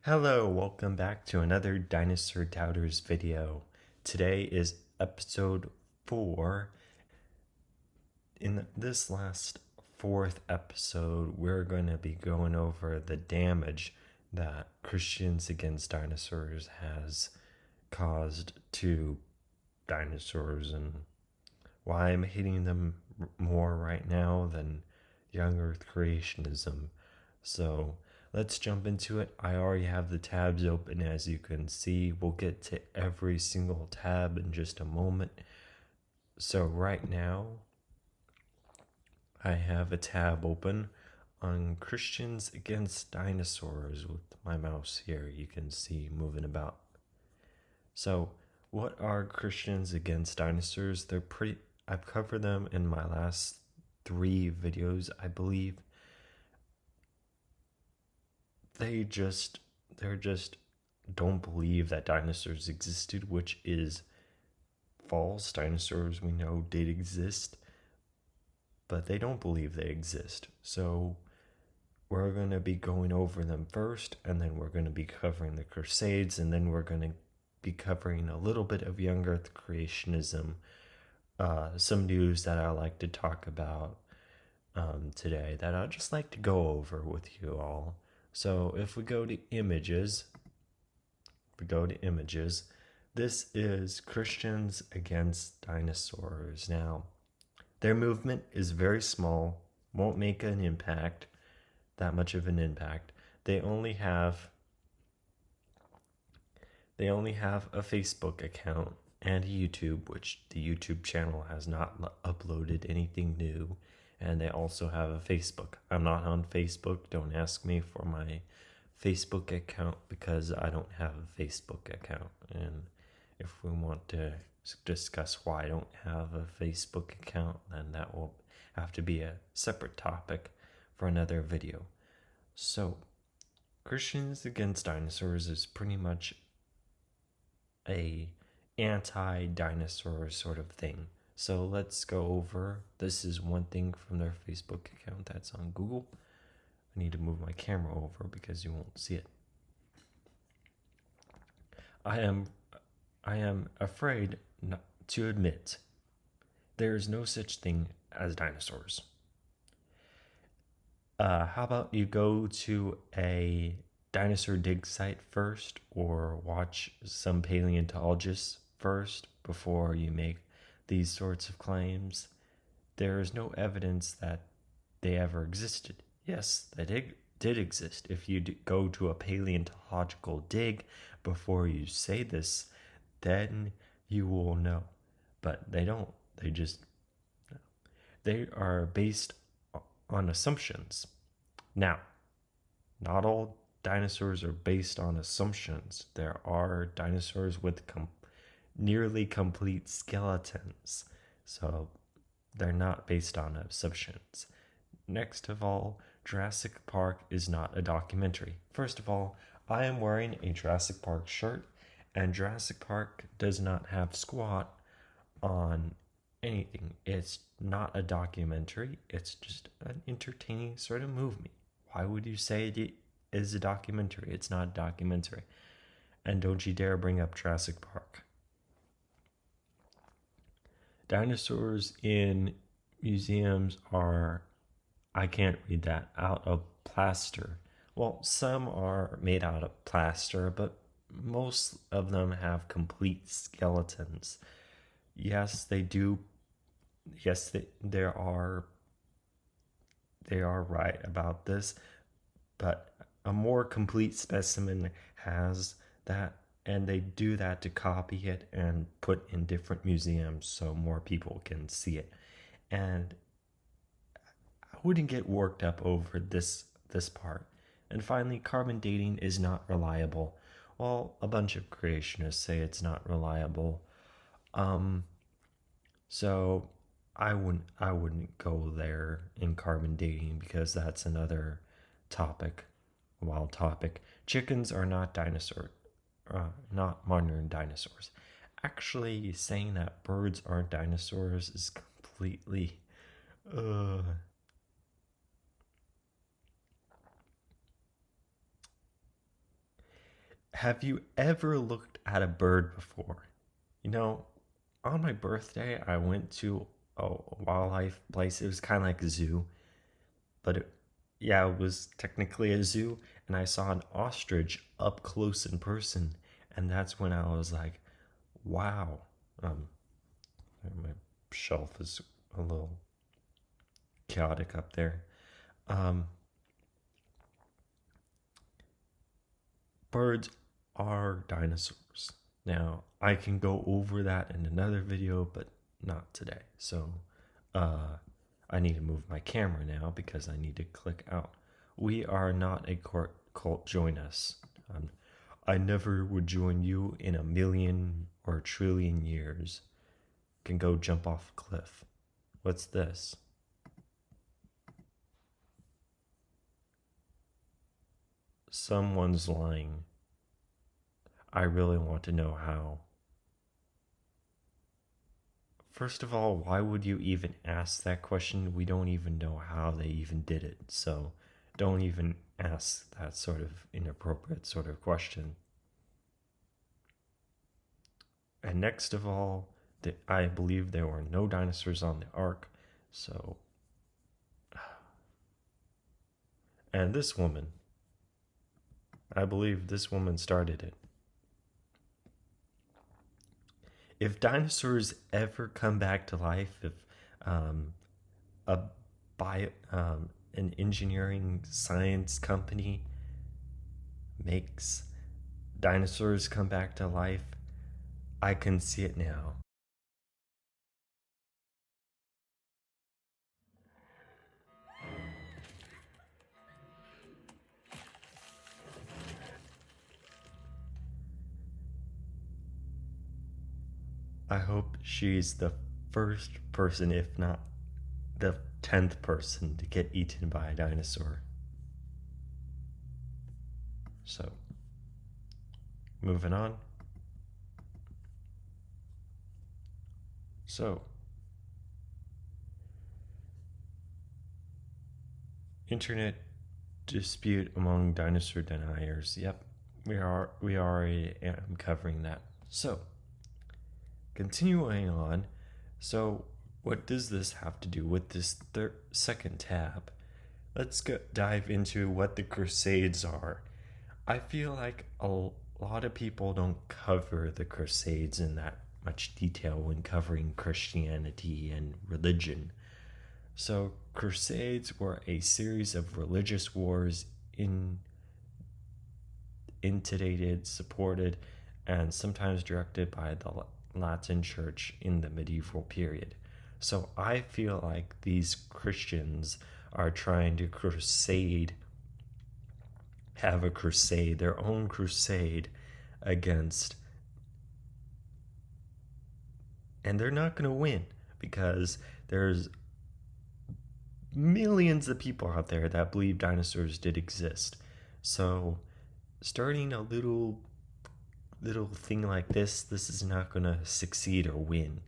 Hello, welcome back to another Dinosaur Doubters video. Today is episode 4. In this last fourth episode, we're going to be going over the damage that Christians Against Dinosaurs has caused to dinosaurs and why I'm hating them more right now than young Earth creationism. So let's jump into it. I already have the tabs open, as you can see. We'll get to every single tab in just a moment. So right now, I have a tab open on Christians Against Dinosaurs with my mouse here. You can see moving about. So what are Christians Against Dinosaurs? I've covered them in my last 3 videos, I believe. They're just don't believe that dinosaurs existed, which is false. Dinosaurs we know did exist, but they don't believe they exist. So we're going to be going over them first, and then we're going to be covering the Crusades, and then we're going to be covering a little bit of young Earth creationism, some news that I like to talk about today that I'd just like to go over with you all. So if we go to images, this is Christians Against Dinosaurs. Now, their movement is very small, won't make that much of an impact. They only have a Facebook account and YouTube, which the YouTube channel has not uploaded anything new. And they also have a Facebook. I'm not on Facebook. Don't ask me for my Facebook account because I don't have a Facebook account. And if we want to discuss why I don't have a Facebook account, then that will have to be a separate topic for another video. So, Christians Against Dinosaurs is pretty much a anti-dinosaur sort of thing. So let's go over. This is one thing from their Facebook account that's on Google. I need to move my camera over because you won't see it. I am afraid not to admit there is no such thing as dinosaurs. How about you go to a dinosaur dig site first, or watch some paleontologists first before you make these sorts of claims? There is no evidence that they ever existed. Yes, they did exist. If you go to a paleontological dig before you say this, then you will know. But they don't. They are based on assumptions. Now, not all dinosaurs are based on assumptions. There are dinosaurs with nearly complete skeletons. So they're not based on assumptions. Next of all, Jurassic Park is not a documentary. First of all, I am wearing a Jurassic Park shirt, and Jurassic Park does not have squat on anything. It's not a documentary. It's just an entertaining sort of movie. Why would you say it is a documentary? It's not a documentary. And don't you dare bring up Jurassic Park. Dinosaurs in museums are, I can't read that, out of plaster. Well, some are made out of plaster, but most of them have complete skeletons. Yes, they do. Yes, they are right about this, but a more complete specimen has that, and they do that to copy it and put in different museums so more people can see it. And I wouldn't get worked up over this part. And finally, carbon dating is not reliable. Well, a bunch of creationists say it's not reliable. So I wouldn't go there in carbon dating because that's another topic, wild topic. Chickens are not not modern dinosaurs. Actually, saying that birds aren't dinosaurs is completely Have you ever looked at a bird before? You know, on my birthday, I went to a wildlife place. It was kind of like a zoo, but yeah, it was technically a zoo. And I saw an ostrich up close in person. And that's when I was like, wow. Um, my shelf is a little chaotic up there. Um, Birds are dinosaurs. Now, I can go over that in another video, but not today. So, uh, I need to move my camera now because I need to click out. We are not a cult. Join us. I never would join you in a million or a trillion years. Can go jump off a cliff. What's this? Someone's lying. I really want to know how. First of all, why would you even ask that question? We don't even know how they even did it. So don't even ask that sort of inappropriate sort of question. And next of all, I believe there were no dinosaurs on the ark. So, and this woman, I believe this woman started it. If dinosaurs ever come back to life, if a an engineering science company makes dinosaurs come back to life, I can see it now. I hope she's the first person, if not the 10th person, to get eaten by a dinosaur. So, moving on. So, internet dispute among dinosaur deniers. Yep, we already am covering that. So, continuing on. So, what does this have to do with this second tab? Let's dive into what the Crusades are. I feel like a lot of people don't cover the Crusades in that much detail when covering Christianity and religion. So, Crusades were a series of religious wars intimidated, supported, and sometimes directed by the Latin Church in the medieval period. So I feel like these Christians are trying to have a crusade, their own crusade against, and they're not going to win because there's millions of people out there that believe dinosaurs did exist. So starting a little thing like this is not going to succeed or win.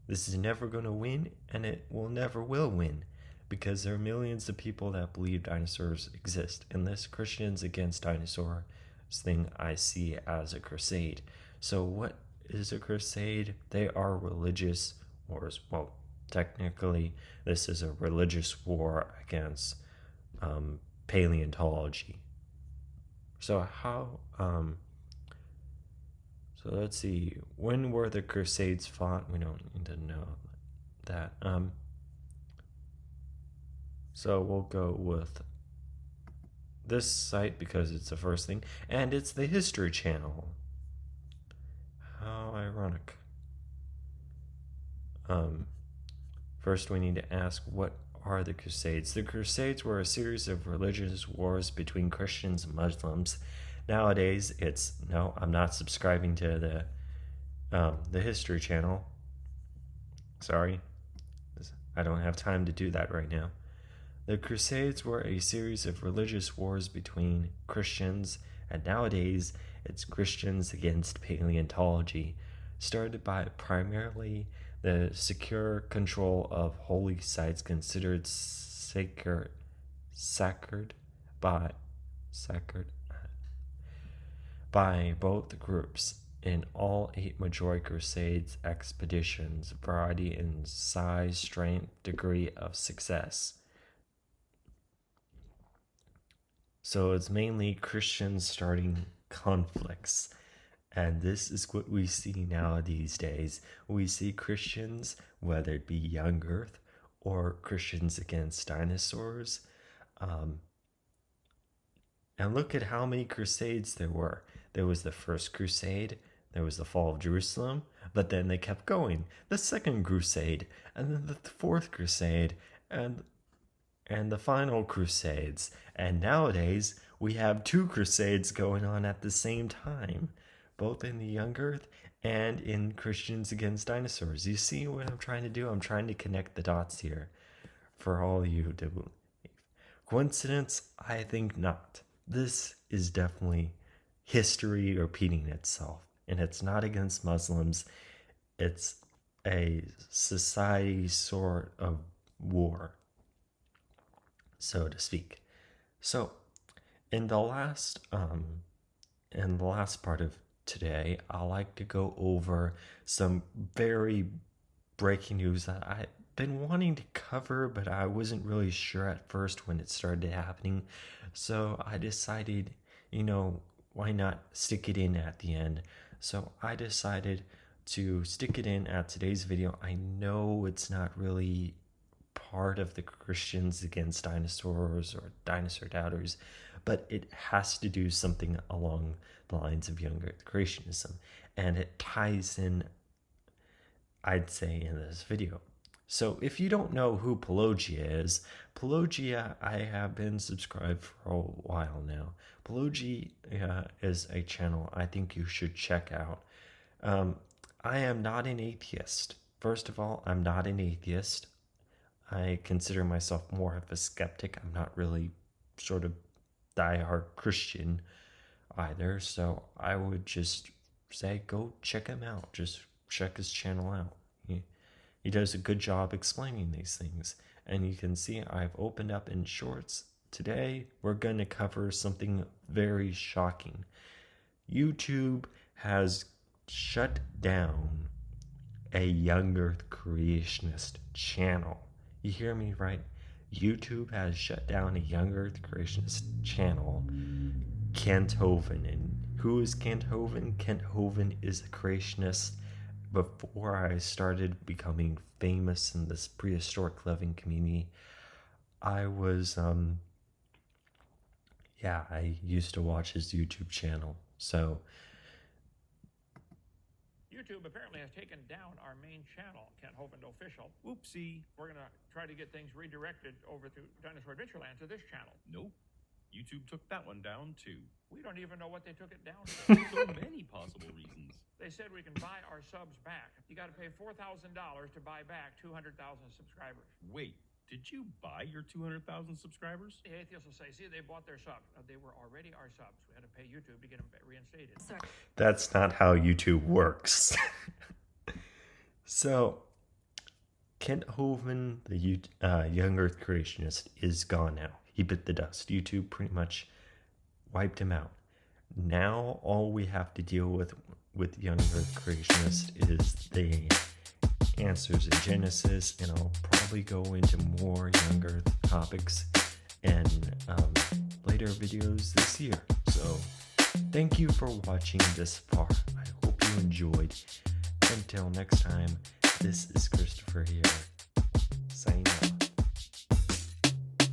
This is never going to win, and it never will win, because there are millions of people that believe dinosaurs exist. And this Christians against dinosaurs thing I see as a crusade. So what is a crusade? They are religious wars. Well, technically, this is a religious war against paleontology. So how so let's see. When were the Crusades fought? We don't need to know that. So we'll go with this site because it's the first thing, and it's the History Channel. How ironic. First we need to ask, what are the Crusades? The Crusades were a series of religious wars between Christians and Muslims. Nowadays, no, I'm not subscribing to the History Channel. Sorry, I don't have time to do that right now. The Crusades were a series of religious wars between Christians, and nowadays it's Christians against paleontology, started by primarily the secure control of holy sites considered sacred by by both groups in all 8 Majority Crusades expeditions, variety in size, strength, degree of success. So it's mainly Christians starting conflicts. And this is what we see now these days. We see Christians, whether it be Young Earth or Christians against dinosaurs. And look at how many crusades there were. There was the first crusade, there was the fall of Jerusalem, but then they kept going. The second crusade, and then the fourth crusade, and the final crusades. And nowadays, we have 2 crusades going on at the same time, both in the Young Earth and in Christians Against Dinosaurs. You see what I'm trying to do? I'm trying to connect the dots here for all you to believe. Coincidence? I think not. This is definitely history repeating itself, and it's not against Muslims. It's a society sort of war, so to speak. So, in the last part of today, I like to go over some very breaking news that I've been wanting to cover, but I wasn't really sure at first when it started happening. So I decided, why not stick it in at the end? So I decided to stick it in at today's video. I know it's not really part of the Christians Against Dinosaurs or Dinosaur Doubters, but it has to do something along the lines of Young Earth creationism, and it ties in, I'd say, in this video. So if you don't know who Pelagia is, Pelagia, I have been subscribed for a while now. Pelagia is a channel I think you should check out. I am not an atheist. First of all, I'm not an atheist. I consider myself more of a skeptic. I'm not really sort of diehard Christian either. So I would just say, go check him out. Just check his channel out. He does a good job explaining these things. And you can see I've opened up in shorts. Today, we're going to cover something very shocking. YouTube has shut down a Young Earth creationist channel. You hear me right? YouTube has shut down a Young Earth creationist channel, Kent Hovind. And who is Kent Hovind? Kent Hovind is a creationist. Before I started becoming famous in this prehistoric living community, I was, I used to watch his YouTube channel. So YouTube apparently has taken down our main channel, Kent Hovind Official. Oopsie. We're going to try to get things redirected over to Dinosaur Adventureland to this channel. Nope. YouTube took that one down too. We don't even know what they took it down to. So many possible reasons. They said we can buy our subs back. You got to pay $4,000 to buy back 200,000 subscribers. Wait, did you buy your 200,000 subscribers? The atheists will say, see, they bought their subs. They were already our subs. We had to pay YouTube to get them reinstated. Sorry. that's not how YouTube works. So, Kent Hovind, the Young Earth creationist, is gone now. He bit the dust. YouTube pretty much wiped him out. Now, all we have to deal with Young Earth creationist is the answers in Genesis, and I'll probably go into more Young Earth topics in later videos this year. So, thank you for watching this far. I hope you enjoyed. Until next time, this is Christopher here.